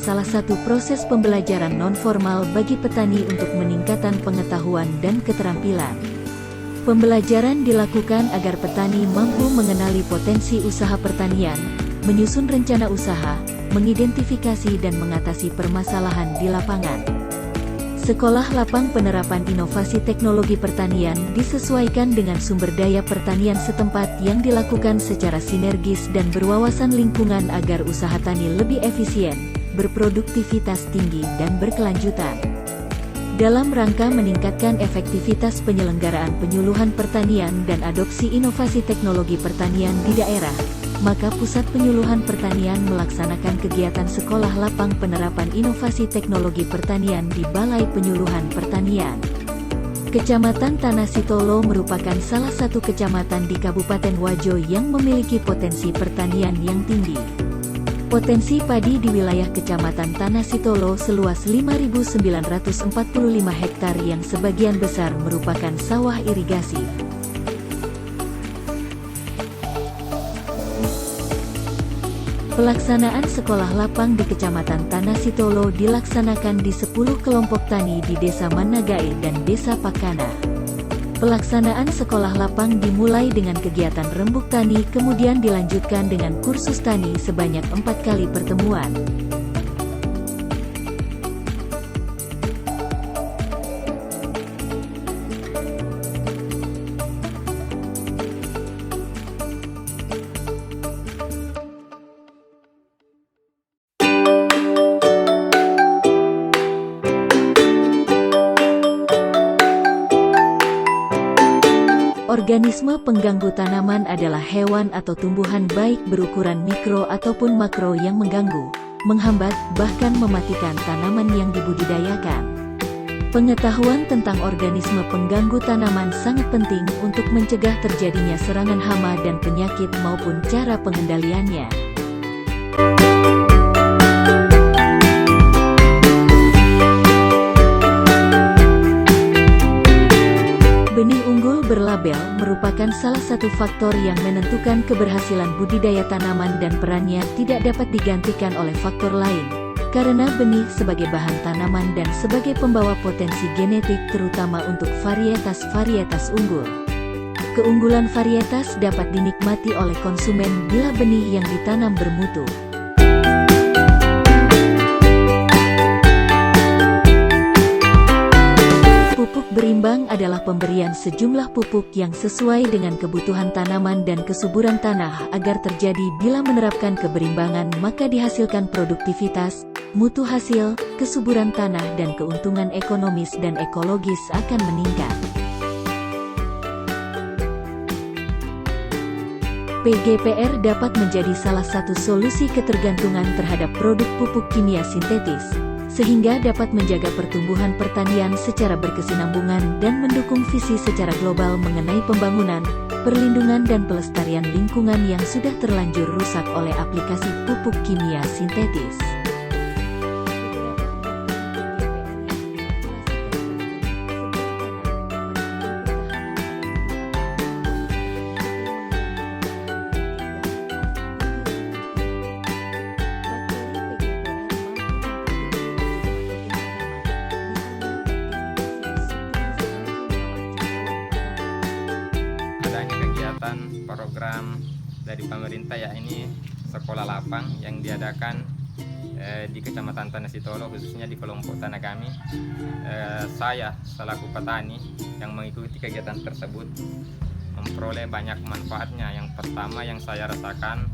salah satu proses pembelajaran non-formal bagi petani untuk meningkatkan pengetahuan dan keterampilan. Pembelajaran dilakukan agar petani mampu mengenali potensi usaha pertanian, menyusun rencana usaha, mengidentifikasi dan mengatasi permasalahan di lapangan. Sekolah lapang penerapan inovasi teknologi pertanian disesuaikan dengan sumber daya pertanian setempat yang dilakukan secara sinergis dan berwawasan lingkungan agar usaha tani lebih efisien, berproduktivitas tinggi dan berkelanjutan. Dalam rangka meningkatkan efektivitas penyelenggaraan penyuluhan pertanian dan adopsi inovasi teknologi pertanian di daerah, maka Pusat Penyuluhan Pertanian melaksanakan kegiatan sekolah lapang penerapan inovasi teknologi pertanian di Balai Penyuluhan Pertanian. Kecamatan Tanah Sitolo merupakan salah satu kecamatan di Kabupaten Wajo yang memiliki potensi pertanian yang tinggi. Potensi padi di wilayah Kecamatan Tanah Sitolo seluas 5.945 hektar yang sebagian besar merupakan sawah irigasi. Pelaksanaan sekolah lapang di Kecamatan Tanah Sitolo dilaksanakan di 10 kelompok tani di Desa Managae dan Desa Pakana. Pelaksanaan sekolah lapang dimulai dengan kegiatan rembuk tani kemudian dilanjutkan dengan kursus tani sebanyak 4 kali pertemuan. Organisme pengganggu tanaman adalah hewan atau tumbuhan baik berukuran mikro ataupun makro yang mengganggu, menghambat, bahkan mematikan tanaman yang dibudidayakan. Pengetahuan tentang organisme pengganggu tanaman sangat penting untuk mencegah terjadinya serangan hama dan penyakit maupun cara pengendaliannya. Benih unggul berlabel merupakan salah satu faktor yang menentukan keberhasilan budidaya tanaman dan perannya tidak dapat digantikan oleh faktor lain, karena benih sebagai bahan tanaman dan sebagai pembawa potensi genetik terutama untuk varietas-varietas unggul. Keunggulan varietas dapat dinikmati oleh konsumen bila benih yang ditanam bermutu. Pupuk berimbang adalah pemberian sejumlah pupuk yang sesuai dengan kebutuhan tanaman dan kesuburan tanah agar terjadi. Bila menerapkan keberimbangan maka dihasilkan produktivitas, mutu hasil, kesuburan tanah dan keuntungan ekonomis dan ekologis akan meningkat. PGPR dapat menjadi salah satu solusi ketergantungan terhadap produk pupuk kimia sintetis, sehingga dapat menjaga pertumbuhan pertanian secara berkesinambungan dan mendukung visi secara global mengenai pembangunan, perlindungan dan pelestarian lingkungan yang sudah terlanjur rusak oleh aplikasi pupuk kimia sintetis. Program dari pemerintah yakni sekolah lapang yang diadakan di Kecamatan Tanah Sitolo, khususnya di kelompok tanah kami. Saya selaku petani yang mengikuti kegiatan tersebut memperoleh banyak manfaatnya. Yang pertama yang saya rasakan,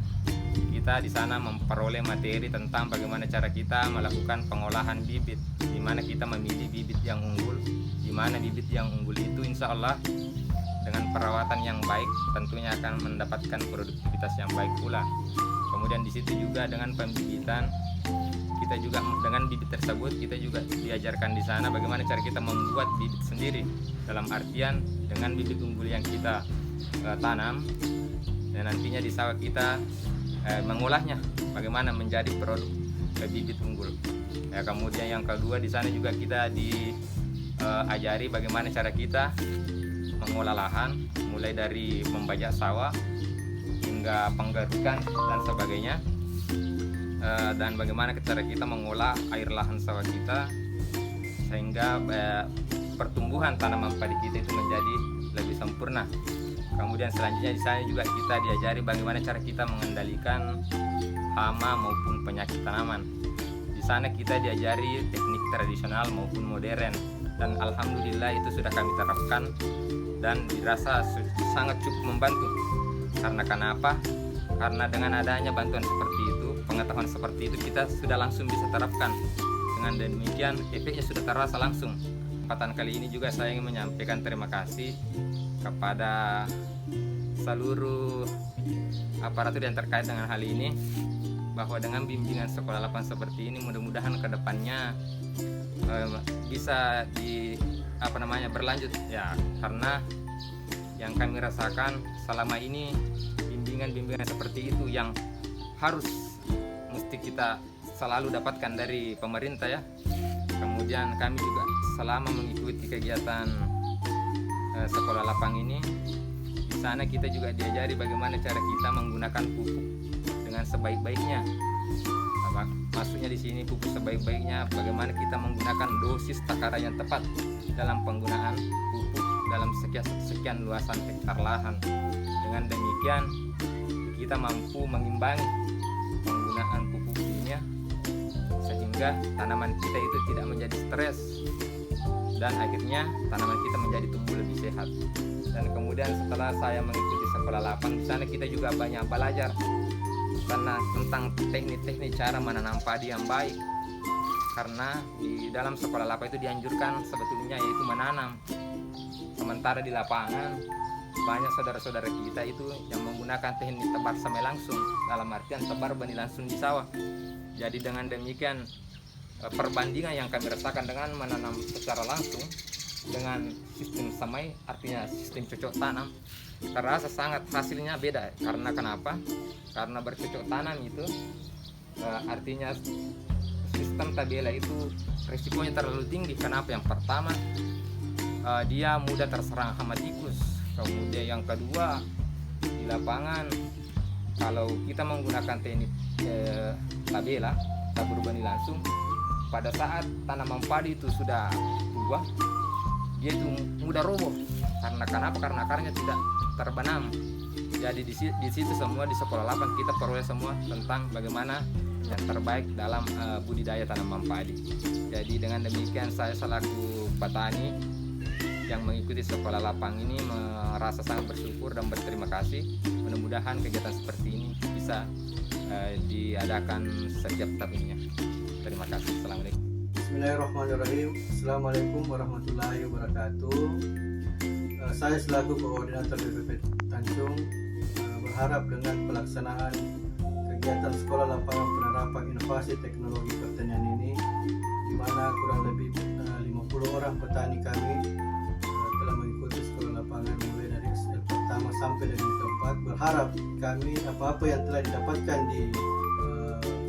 kita di sana memperoleh materi tentang bagaimana cara kita melakukan pengolahan bibit, di mana kita memilih bibit yang unggul, di mana bibit yang unggul itu insya Allah dengan perawatan yang baik tentunya akan mendapatkan produktivitas yang baik pula. Kemudian di situ juga dengan pembibitan, kita juga dengan bibit tersebut kita juga diajarkan di sana bagaimana cara kita membuat bibit sendiri, dalam artian dengan bibit unggul yang kita tanam dan nantinya di sawah kita mengolahnya bagaimana menjadi produk bibit unggul. Kemudian yang kedua di sana juga kita diajari bagaimana cara kita mengolah lahan, mulai dari membajak sawah hingga penggerbekan dan sebagainya. dan bagaimana cara kita mengolah air lahan sawah kita sehingga pertumbuhan tanaman padi kita itu menjadi lebih sempurna. Kemudian selanjutnya di sana juga kita diajari bagaimana cara kita mengendalikan hama maupun penyakit tanaman. Di sana kita diajari teknik tradisional maupun modern, dan alhamdulillah itu sudah kami terapkan dan dirasa sangat cukup membantu. Karena kenapa? Karena dengan adanya bantuan seperti itu, pengetahuan seperti itu, kita sudah langsung bisa terapkan. Dengan demikian efeknya sudah terasa langsung. Kesempatan kali ini juga saya ingin menyampaikan terima kasih kepada seluruh aparatur yang terkait dengan hal ini, bahwa dengan bimbingan sekolah lapang seperti ini mudah-mudahan kedepannya bisa berlanjut ya, karena yang kami rasakan selama ini bimbingan seperti itu yang mesti kita selalu dapatkan dari pemerintah ya. Kemudian kami juga selama mengikuti kegiatan sekolah lapang ini, di sana kita juga diajari bagaimana cara kita menggunakan pupuk dengan sebaik-baiknya. Maksudnya di sini pupuk sebaik-baiknya, bagaimana kita menggunakan dosis takaran yang tepat dalam penggunaan pupuk dalam sekian luasan hektar lahan. Dengan demikian kita mampu mengimbangi penggunaan pupuk kimia sehingga tanaman kita itu tidak menjadi stres dan akhirnya tanaman kita menjadi tumbuh lebih sehat. Dan kemudian setelah saya mengikuti sekolah lapang, di sana kita juga banyak belajar tentang teknik-teknik cara menanam padi yang baik. Karena di dalam sekolah lapang itu dianjurkan sebetulnya yaitu menanam. Sementara di lapangan banyak saudara-saudara kita itu yang menggunakan teknik tebar samai langsung, dalam artian tebar benih langsung di sawah. Jadi dengan demikian perbandingan yang kami rasakan dengan menanam secara langsung dengan sistem samai, artinya sistem cocok tanam, terasa sangat hasilnya beda. Karena kenapa? Karena bercocok tanam itu artinya sistem tabela itu risikonya terlalu tinggi. Kenapa? Yang pertama dia mudah terserang hama tikus. Kemudian yang kedua, di lapangan kalau kita menggunakan teknik tabela, tabur benih langsung, pada saat tanaman padi itu sudah tua, dia itu mudah roboh. Karena kenapa? Karena akarnya tidak terbenam. Jadi di situ semua di sekolah lapang kita peroleh semua tentang bagaimana yang terbaik dalam budidaya tanaman padi. Jadi dengan demikian saya selaku petani yang mengikuti sekolah lapang ini merasa sangat bersyukur dan berterima kasih. Mudah-mudahan kegiatan seperti ini bisa diadakan setiap tahunnya. Terima kasih. Assalamualaikum. Bismillahirrahmanirrahim. Assalamualaikum warahmatullahi wabarakatuh. Saya selaku koordinator BPP Tanjung berharap dengan pelaksanaan kegiatan sekolah lapangan penerapan inovasi teknologi pertanian ini, di mana kurang lebih 50 orang petani kami telah mengikuti sekolah lapangan mulai dari SL pertama sampai dengan keempat. Berharap kami apa-apa yang telah didapatkan di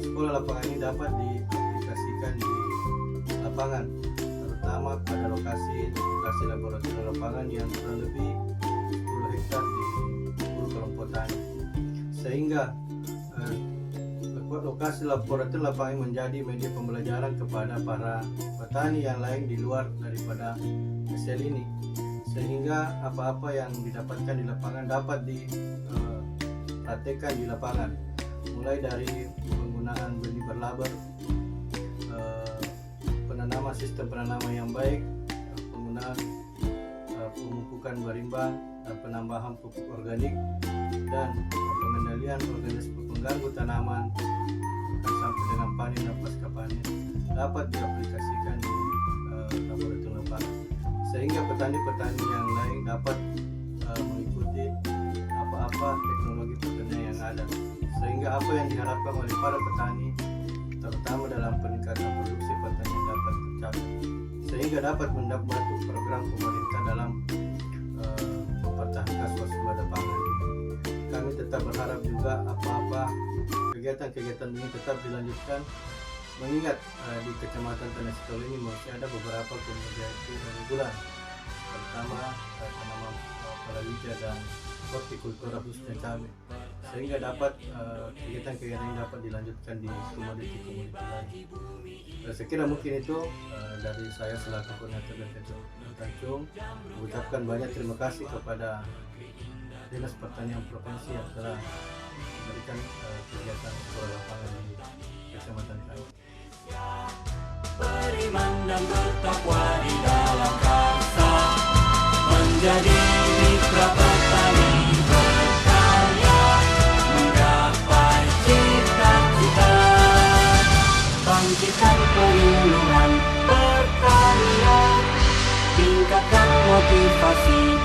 sekolah lapangan ini dapat diaplikasikan di lapangan, terutama pada lokasi laboratorium lapangan yang kurang lebih 10 hektar di 10 kelompok tani, sehingga lokasi laboratorium lapangan menjadi media pembelajaran kepada para petani yang lain di luar daripada SL ini, sehingga apa-apa yang didapatkan di lapangan dapat dipraktekkan di lapangan, mulai dari penggunaan benih berlabel, penanaman sistem penanaman yang baik, penggunaan pemupukan berimbang dan penambahan pupuk organik, dan pengendalian organisme pengganggu tanaman sampai dengan panen dan pasca panen dapat diaplikasikan di laboratorium lapangan, sehingga petani-petani yang lain dapat mengikuti apa-apa teknologi pertanian yang ada, sehingga apa yang diharapkan oleh para petani terutama dalam peningkatan produksi pertanian dapat tercapai, sehingga dapat membantu program pemerintah dalam mempertahankan swasembada pangan. Kami tetap berharap juga apa-apa kegiatan-kegiatan ini tetap dilanjutkan, mengingat di Kecamatan Tanah Sitolo ini masih ada beberapa komoditi unggulan, terutama tanaman palawija dan hortikultura khususnya cabai, sehingga dapat kegiatan-kegiatan yang dapat dilanjutkan di komoditi-komoditi lain. Saya kira mungkin itu dari saya selaku koordinator BPT Tanjung, mengucapkan banyak terima kasih kepada Dinas Pertanian Provinsi yang telah memberikan kegiatan sekolah lapangan di Kecamatan Tanjung. Beriman dan bertakwa di dalam karsa, menjadi mitra petani berkarya, menggapai cita-cita, bangkitkan penyuluhan pertanian, tingkatkan motivasi